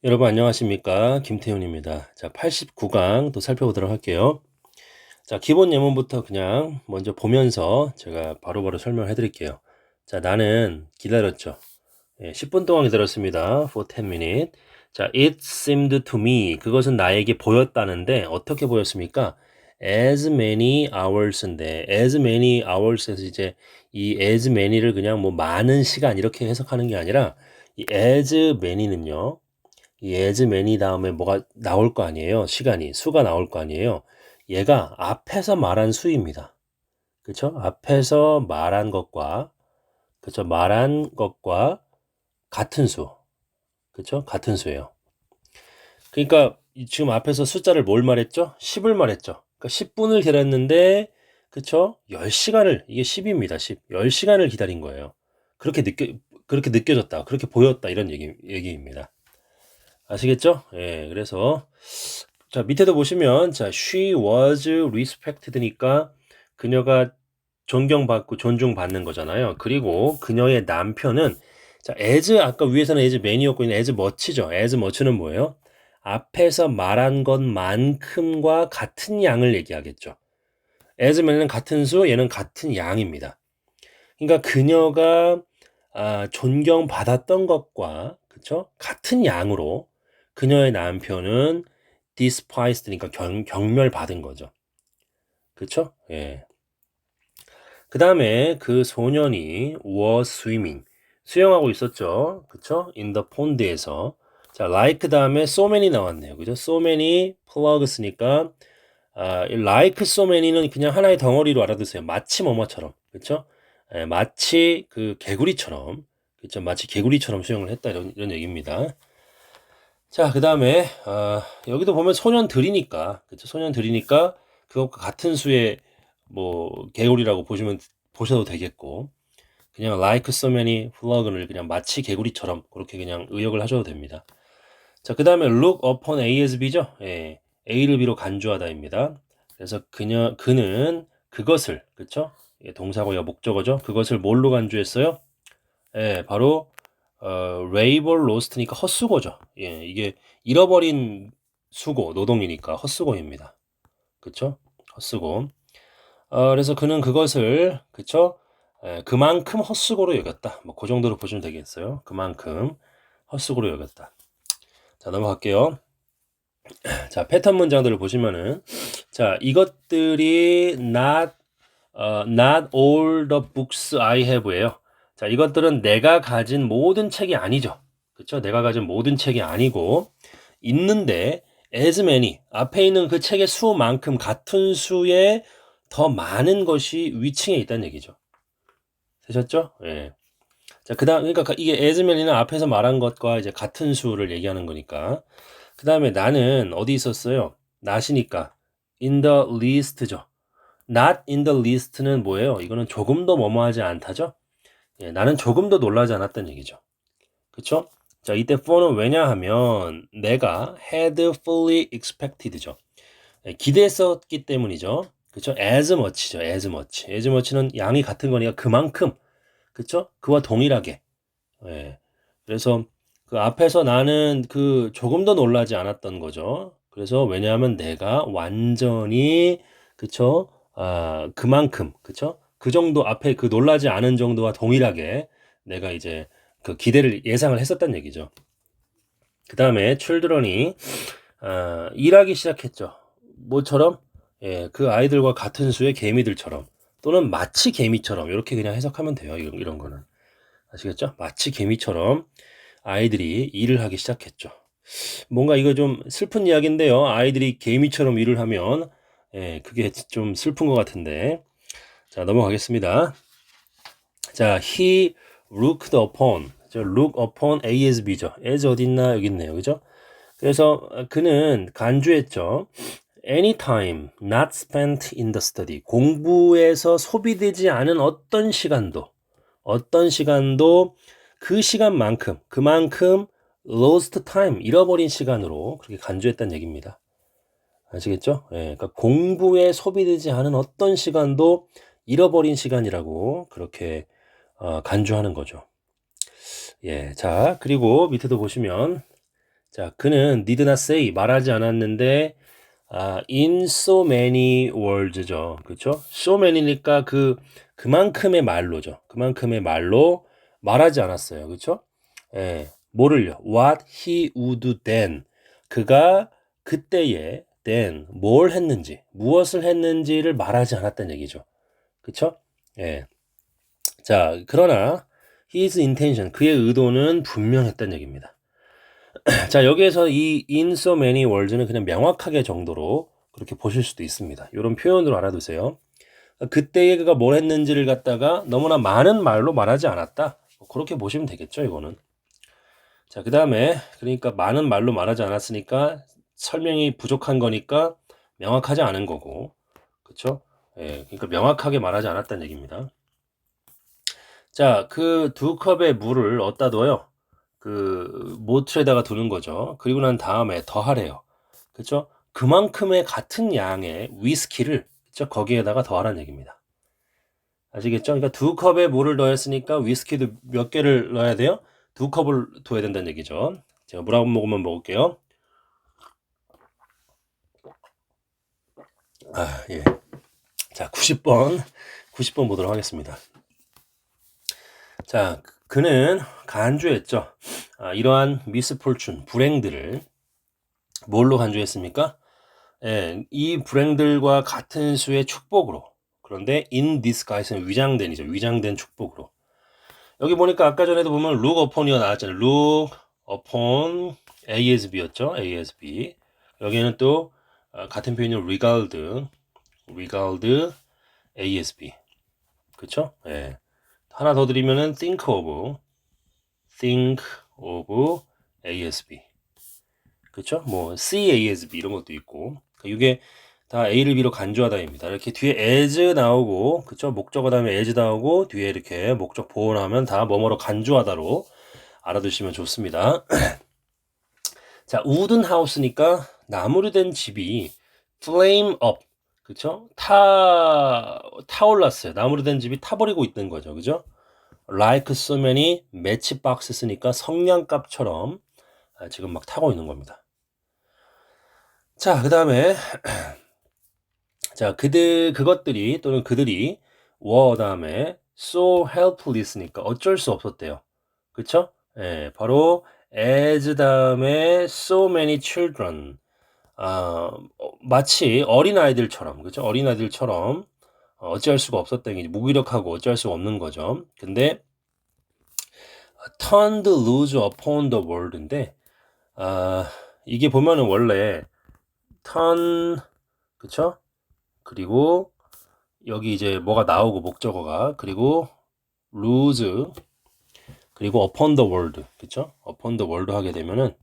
여러분 안녕하십니까? 김태훈입니다. 자, 89강 또 살펴보도록 할게요. 자, 기본 예문부터 그냥 먼저 보면서 제가 바로바로 설명해 드릴게요. 자, 나는 기다렸죠. 10분 동안 기다렸습니다. For 10 minutes. 자, it seemed to me. 그것은 나에게 보였다는데 어떻게 보였습니까? As many hours인데 as many hours에서 이제 이 as many를 그냥 뭐 많은 시간 이렇게 해석하는 게 아니라 이 as many는요. 이 as many 다음에 뭐가 나올 거 아니에요. 시간이 수가 나올 거 아니에요. 얘가 앞에서 말한 수입니다. 그쵸? 앞에서 말한 것과 그쵸? 말한 것과 같은 수. 그쵸? 같은 수예요. 그러니까 지금 앞에서 숫자를 뭘 말했죠? 10을 말했죠. 그러니까 10분을 기다렸는데 그쵸? 10시간을 이게 10입니다. 10. 10시간을 기다린 거예요. 그렇게 느껴졌다. 그렇게 보였다. 이런 얘기입니다. 아시겠죠? 예. 그래서 자, 밑에도 보시면 자, she was respected니까 그녀가 존경받고 존중받는 거잖아요. 그리고 그녀의 남편은 자, as 아까 위에서는 as many였고 as much죠. as much는 뭐예요? 앞에서 말한 것만큼과 같은 양을 얘기하겠죠. as many는 같은 수, 얘는 같은 양입니다. 그러니까 그녀가 존경받았던 것과 그쵸? 같은 양으로 그녀의 남편은 despised니까 경멸받은 거죠. 그쵸? 예. 그 다음에 그 소년이 was swimming 수영하고 있었죠. 그쵸? in the pond에서 자 like 다음에 so many 나왔네요. 그죠? so many plugs니까 이 like so many는 그냥 하나의 덩어리로 알아두세요. 마치 뭐뭐처럼. 그쵸? 예, 마치 그 개구리처럼. 그쵸? 마치 개구리처럼 수영을 했다 이런 얘기입니다. 자, 그 다음에 여기도 보면 소년들이니까 그쵸? 소년들이니까 그것과 같은 수의 뭐 개구리라고 보셔도 되겠고 그냥 like so many 플러그를 그냥 마치 개구리처럼 그렇게 그냥 의역을 하셔도 됩니다. 자, 그 다음에 look upon A as B죠. 예, A를 B로 간주하다입니다. 그래서 그는 그것을 그쵸? 예, 동사고요 목적어죠. 그것을 뭘로 간주했어요? 예, 바로 labor lost니까 헛수고죠. 예, 이게 잃어버린 수고, 노동이니까 헛수고입니다. 그쵸? 헛수고. 그래서 그는 그것을 그쵸? 예, 그만큼 헛수고로 여겼다. 뭐 그 정도로 보시면 되겠어요. 그만큼 헛수고로 여겼다. 자, 넘어갈게요. 자, 패턴 문장들을 보시면은 자, 이것들이 not all the books I have예요. 자, 이것들은 내가 가진 모든 책이 아니죠. 그렇죠? 내가 가진 모든 책이 아니고 있는데 as many 앞에 있는 그 책의 수만큼 같은 수의 더 많은 것이 위층에 있다는 얘기죠. 되셨죠? 예. 자, 그다음 그러니까 이게 as many는 앞에서 말한 것과 이제 같은 수를 얘기하는 거니까. 그다음에 나는 어디 있었어요? not이니까 in the list죠. not in the list는 뭐예요? 이거는 조금도 뭐뭐하지 않다죠? 예, 나는 조금도 놀라지 않았다는 얘기죠. 그쵸? 자, 이때 for는 왜냐하면 내가 had fully expected죠. 예, 기대했었기 때문이죠. 그쵸? as much죠. as much. as much는 양이 같은 거니까 그만큼. 그쵸? 그와 동일하게. 예. 그래서 그 앞에서 나는 그 조금도 놀라지 않았던 거죠. 그래서 왜냐하면 내가 완전히 그쵸? 그만큼 그쵸? 그 정도 앞에 그 놀라지 않은 정도와 동일하게 내가 이제 그 기대를 예상을 했었단 얘기죠. 그 다음에 children이 일하기 시작했죠. 뭐처럼? 예, 그 아이들과 같은 수의 개미들처럼 또는 마치 개미처럼 이렇게 그냥 해석하면 돼요. 이런 거는 아시겠죠? 마치 개미처럼 아이들이 일을 하기 시작했죠. 뭔가 이거 좀 슬픈 이야기인데요. 아이들이 개미처럼 일을 하면 예, 그게 좀 슬픈 것 같은데. 자, 넘어가겠습니다. 자, he looked upon. look upon A as B죠. as 어딨나 여기 있네요. 그죠? 그래서 그는 간주했죠. anytime not spent in the study. 공부에서 소비되지 않은 어떤 시간도 그 시간만큼, 그만큼 lost time, 잃어버린 시간으로 그렇게 간주했다는 얘기입니다. 아시겠죠? 예, 그러니까 공부에 소비되지 않은 어떤 시간도 잃어버린 시간이라고 그렇게 간주하는 거죠. 예, 자, 그리고 밑에도 보시면 자, 그는 did not say 말하지 않았는데 in so many words죠. 그렇죠? so many니까 그만큼의 말로죠. 그만큼의 말로 말하지 않았어요. 그렇죠? 예. 뭐를요? What he would then. 그가 그때에 then 뭘 했는지, 무엇을 했는지를 말하지 않았다는 얘기죠. 그렇죠? 예. 자, 그러나 his intention, 그의 의도는 분명했다는 얘기입니다. 자, 여기에서 이 in so many words는 그냥 명확하게 정도로 그렇게 보실 수도 있습니다. 이런 표현으로 알아두세요. 그때에 그가 뭘 했는지를 갖다가 너무나 많은 말로 말하지 않았다. 그렇게 보시면 되겠죠, 이거는. 자, 그 다음에 그러니까 많은 말로 말하지 않았으니까 설명이 부족한 거니까 명확하지 않은 거고, 그렇죠? 예, 그러니까 명확하게 말하지 않았다는 얘기입니다. 자, 그 두 컵의 물을 어디다 둬요? 그 모틀에다가 두는 거죠. 그리고 난 다음에 더하래요. 그렇죠? 그만큼의 같은 양의 위스키를 그렇죠? 거기에다가 더하라는 얘기입니다. 아시겠죠? 그러니까 두 컵에 물을 더했으니까 위스키도 몇 개를 넣어야 돼요? 두 컵을 둬야 된다는 얘기죠. 제가 물 한 모금만 먹을게요. 예. 자, 90번 보도록 하겠습니다. 자, 그는 간주했죠. 이러한 미스폴춘, 불행들을 뭘로 간주했습니까? 예, 이 불행들과 같은 수의 축복으로. 그런데 in disguise는 위장된이죠. 위장된 축복으로. 여기 보니까 아까 전에도 보면 look upon이가 나왔잖아요. look upon ASB였죠. ASB. 여기에는 또 같은 표현이 regard ASB. 그쵸? 예. 하나 더 드리면은 think of ASB. 그쵸? 뭐 CASB 이런 것도 있고. 그러니까 이게 다 A를 B로 간주하다입니다. 이렇게 뒤에 as 나오고, 그쵸? 목적어 다음에 as 나오고, 뒤에 이렇게 목적 보호 나오면 다 뭐뭐로 간주하다로 알아두시면 좋습니다. 자, wooden house니까 나무로 된 집이 flame up, 그쵸? 타올랐어요. 나무로 된 집이 타버리고 있는 거죠. 그죠? like so many matchboxes니까 성냥갑처럼 지금 막 타고 있는 겁니다. 자, 그 다음에 자, 그것들이 또는 그들이 were 다음에 so helpless니까 어쩔 수 없었대요. 그쵸? 예, 바로 as 다음에 so many children. 마치 어린아이들처럼, 그쵸? 어린아이들처럼 어찌할 수가 없었다는 게 무기력하고 어찌할 수가 없는 거죠. 근데 turned loose upon the world인데 이게 보면은 원래 turn, 그쵸? 그리고 여기 이제 뭐가 나오고 목적어가 그리고 lose 그리고 upon the world, 그쵸? upon the world 하게 되면은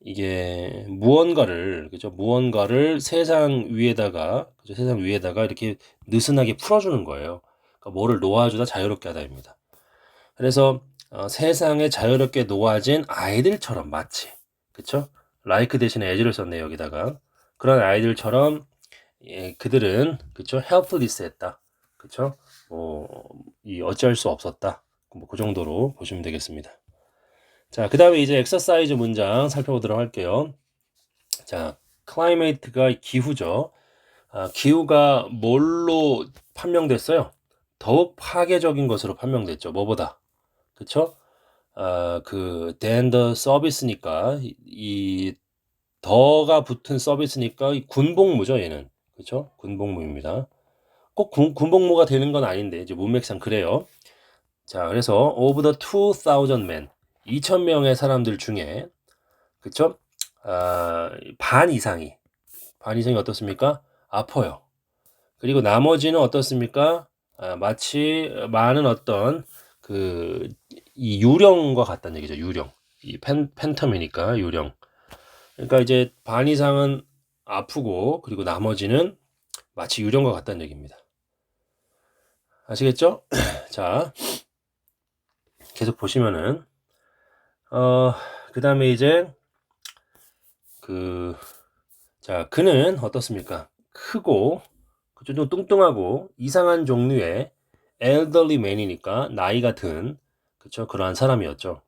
이게 무언가를, 그죠? 무언가를 세상 위에다가, 그죠? 세상 위에다가 이렇게 느슨하게 풀어주는 거예요. 그러니까 뭐를 놓아주다 자유롭게 하다입니다. 그래서 세상에 자유롭게 놓아진 아이들처럼 마치, 그쵸? like 대신에 as를 썼네요, 여기다가. 그런 아이들처럼 예, 그들은 그쵸? helpless했다. 그쵸? 이 어찌할 수 없었다. 뭐 그 정도로 보시면 되겠습니다. 자, 그 다음에 이제 엑서사이즈 문장 살펴보도록 할게요. 자, climate가 기후죠. 기후가 뭘로 판명됐어요? 더욱 파괴적인 것으로 판명됐죠. 뭐보다? 그쵸? than the service니까, 이 더가 붙은 서비스니까 이 군복무죠, 얘는. 그쵸? 군복무입니다. 꼭 군복무가 되는 건 아닌데, 이제 문맥상 그래요. 자, 그래서 of the 2,000 men, 2,000명의 사람들 중에, 그쵸? 반 이상이 어떻습니까? 아파요. 그리고 나머지는 어떻습니까? 마치 많은 어떤 이 유령과 같다는 얘기죠. 유령. 이 팬텀이니까 유령. 그러니까 이제 반 이상은 아프고 그리고 나머지는 마치 유령과 같다는 얘기입니다. 아시겠죠? 자, 계속 보시면은 그 다음에 이제 자, 그는 어떻습니까? 크고 좀 뚱뚱하고 이상한 종류의 elderly man이니까 나이가 든 그쵸? 그러한 사람이었죠.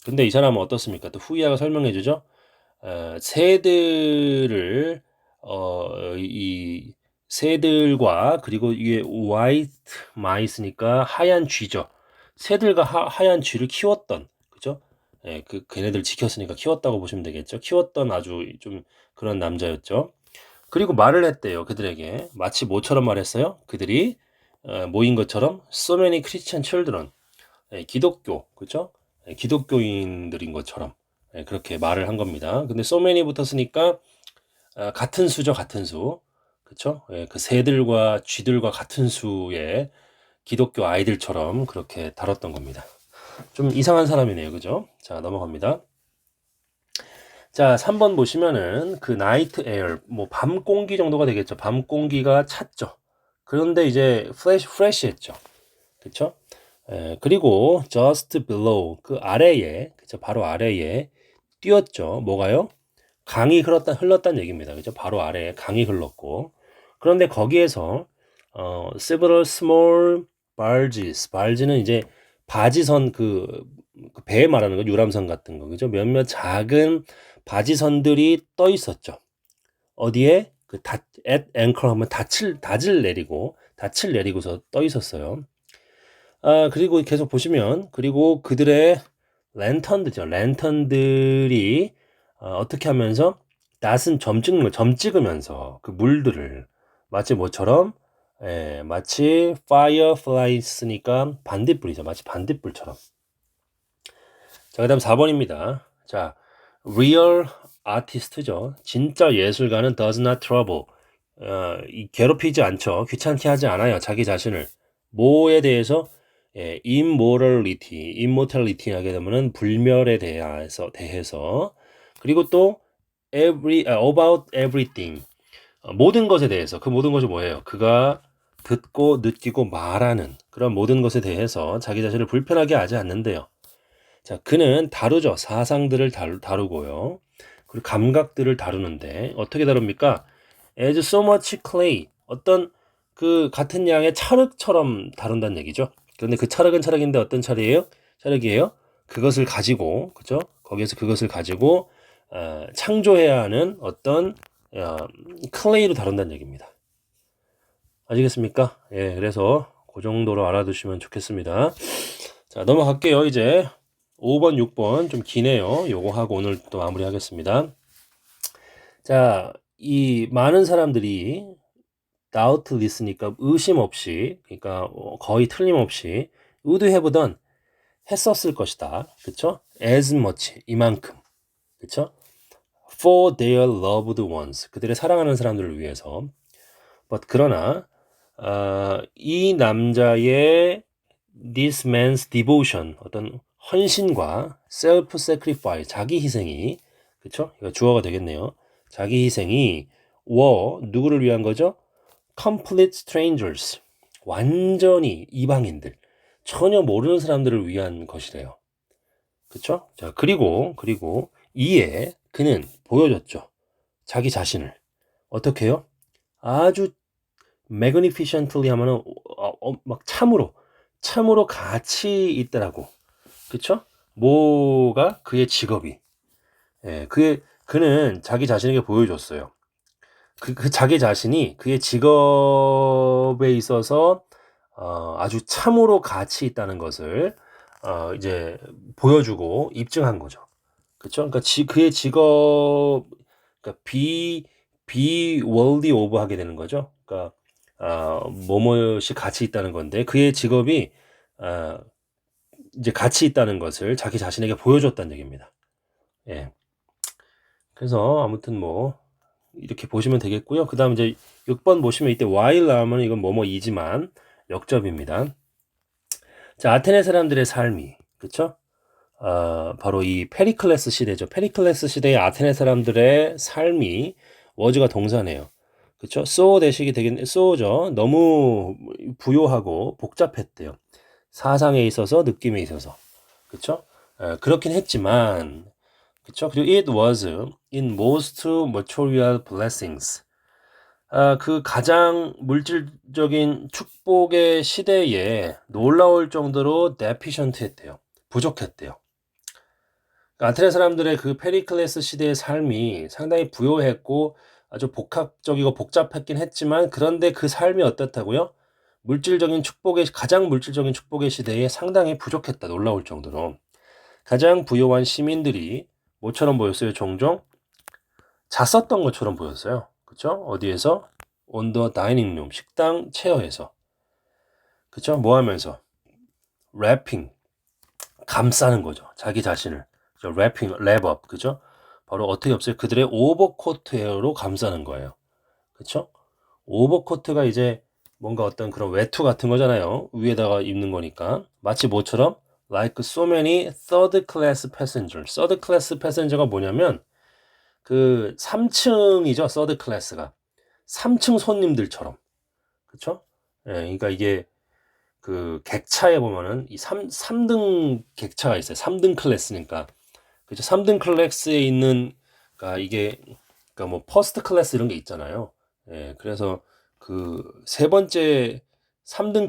근데 이 사람은 어떻습니까? 또 후이아가 설명해 주죠. 새들을 이 새들과 그리고 이게 화이트 마이스니까 하얀 쥐죠. 새들과 하얀 쥐를 키웠던 그죠? 예, 걔네들 지켰으니까 키웠다고 보시면 되겠죠. 키웠던 아주 좀 그런 남자였죠. 그리고 말을 했대요. 그들에게 마치 뭐처럼 말했어요? 그들이 모인 것처럼 so many Christian children 예, 기독교 그죠? 예, 기독교인들인 것처럼 예, 그렇게 말을 한 겁니다. 근데 so many 붙었으니까 같은 수죠, 같은 수. 그쵸? 예, 그 새들과 쥐들과 같은 수의 기독교 아이들처럼 그렇게 다뤘던 겁니다. 좀 이상한 사람이네요. 그죠? 자, 넘어갑니다. 자, 3번 보시면은 그 나이트 에어, 뭐 밤 공기 정도가 되겠죠. 밤 공기가 찼죠. 그런데 이제 프레시했죠. 그쵸? 그리고 just below 그 아래에 그쵸? 바로 아래에 띄었죠. 뭐가요? 강이 흘렀다는 얘기입니다. 그죠? 바로 아래에 강이 흘렀고. 그런데 거기에서 several small barges는 이제 바지선 그 배 말하는 거 유람선 같은 거 그죠? 몇몇 작은 바지선들이 떠 있었죠. 어디에 at anchor 하면 닻을 내리고서 떠 있었어요. 그리고 계속 보시면 그리고 그들의 랜턴들이죠. 랜턴들이 어떻게 하면서 낯은 점 찍으면서 그 물들을 마치 뭐처럼 마치 fireflies니까 반딧불이죠. 마치 반딧불처럼. 자, 그다음 4번입니다. 자, real artist죠. 진짜 예술가는 does not trouble. 괴롭히지 않죠. 귀찮게 하지 않아요. 자기 자신을. 뭐에 대해서? immortality 하게 되면은 불멸에 대해서 그리고 또 about everything 모든 것에 대해서 그 모든 것이 뭐예요? 그가 듣고 느끼고 말하는 그런 모든 것에 대해서 자기 자신을 불편하게 하지 않는데요. 자, 그는 다루죠. 사상들을 다루고요. 그리고 감각들을 다루는데 어떻게 다룹니까? As so much clay 어떤 그 같은 양의 찰흙처럼 다룬다는 얘기죠. 그런데 그 찰흙은 찰흙인데 어떤 찰이에요? 찰흙이에요. 그것을 가지고 그죠? 거기에서 그것을 가지고 창조해야 하는 어떤 클레이로 다룬다는 얘기입니다. 아시겠습니까? 예, 그래서 그 정도로 알아두시면 좋겠습니다. 자, 넘어갈게요. 이제 5번, 6번 좀 기네요. 요거 하고 오늘 또 마무리하겠습니다. 자, 이 많은 사람들이 doubtless니까 의심 없이, 그러니까 거의 틀림없이 would have done 했었을 것이다. 그쵸? as much 이만큼. 그쵸? for their loved ones 그들의 사랑하는 사람들을 위해서. but 그러나 이 남자의 this man's devotion 어떤 헌신과 self-sacrifice 자기 희생이 그쵸? 이거 주어가 되겠네요. 자기 희생이 누구를 위한 거죠? complete strangers 완전히 이방인들 전혀 모르는 사람들을 위한 것이래요. 그쵸? 자, 그리고 이에 그는 보여줬죠. 자기 자신을 어떻게 해요? 아주 magnificently 하면은 막 참으로 가치 있더라고. 그쵸? 뭐가 그의 직업이. 예, 그는 자기 자신에게 보여줬어요. 그 자기 자신이 그의 직업에 있어서 아주 참으로 가치 있다는 것을 이제 보여주고 입증한 거죠. 그쵸? 그러니까 그의 직업, 그러니까 be worthy of 하게 되는 거죠. 그러니까 뭐뭐시 가치 있다는 건데 그의 직업이 이제 가치 있다는 것을 자기 자신에게 보여줬다는 얘기입니다. 예. 그래서 아무튼 뭐 이렇게 보시면 되겠고요. 그 다음 이제 6번 보시면 이때 while 나오면 이건 뭐뭐이지만 역접입니다. 자, 아테네 사람들의 삶이 그쵸? 바로 이 페리클레스 시대죠. 페리클레스 시대의 아테네 사람들의 삶이 워즈가 동사네요. 그쵸? so 대식이 되겠네. so죠. 너무 부요하고 복잡했대요. 사상에 있어서 느낌에 있어서. 그쵸? 그렇긴 했지만 그쵸? 그리고 it was in most material blessings. 그 가장 물질적인 축복의 시대에 놀라울 정도로 deficient 했대요. 부족했대요. 아테네 사람들의 그 페리클레스 시대의 삶이 상당히 부요했고 아주 복합적이고 복잡했긴 했지만 그런데 그 삶이 어떻다고요? 물질적인 축복의 가장 물질적인 축복의 시대에 상당히 부족했다. 놀라울 정도로. 가장 부유한 시민들이 뭐처럼 보였어요? 종종 잤었던 것처럼 보였어요. 그쵸? 어디에서? On the dining room. 식당 체어에서. 그쵸? 뭐 하면서? 랩핑. 감싸는 거죠. 자기 자신을. 랩핑, 랩업. 그죠? 바로 어떻게 없어요? 그들의 오버코트로 감싸는 거예요. 그쵸? 오버코트가 이제 뭔가 어떤 그런 외투 같은 거잖아요. 위에다가 입는 거니까. 마치 뭐처럼? Like so many third class passengers. third class passenger가 뭐냐면 그 3층이죠. third class가. 3층 손님들처럼. 그쵸? 예, 그러니까 이게 그 객차에 보면은 이 3등 객차가 있어요. 3등 클래스니까. 그죠? 3등 클래스에 있는 그러니까 이게 그러니까 뭐 퍼스트 클래스 이런 게 있잖아요. 예, 그래서 그 세 번째 3등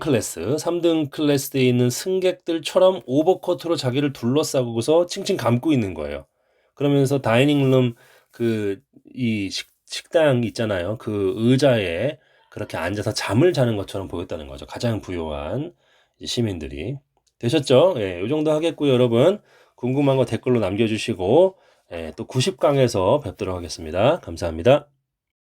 클래스에 있는 승객들처럼 오버코트로 자기를 둘러싸고서 칭칭 감고 있는 거예요. 그러면서 다이닝룸 그 이 식당 있잖아요. 그 의자에 그렇게 앉아서 잠을 자는 것처럼 보였다는 거죠. 가장 부유한 이제 시민들이. 되셨죠? 예, 요 정도 하겠고요, 여러분. 궁금한 거 댓글로 남겨주시고 또 90강에서 뵙도록 하겠습니다. 감사합니다.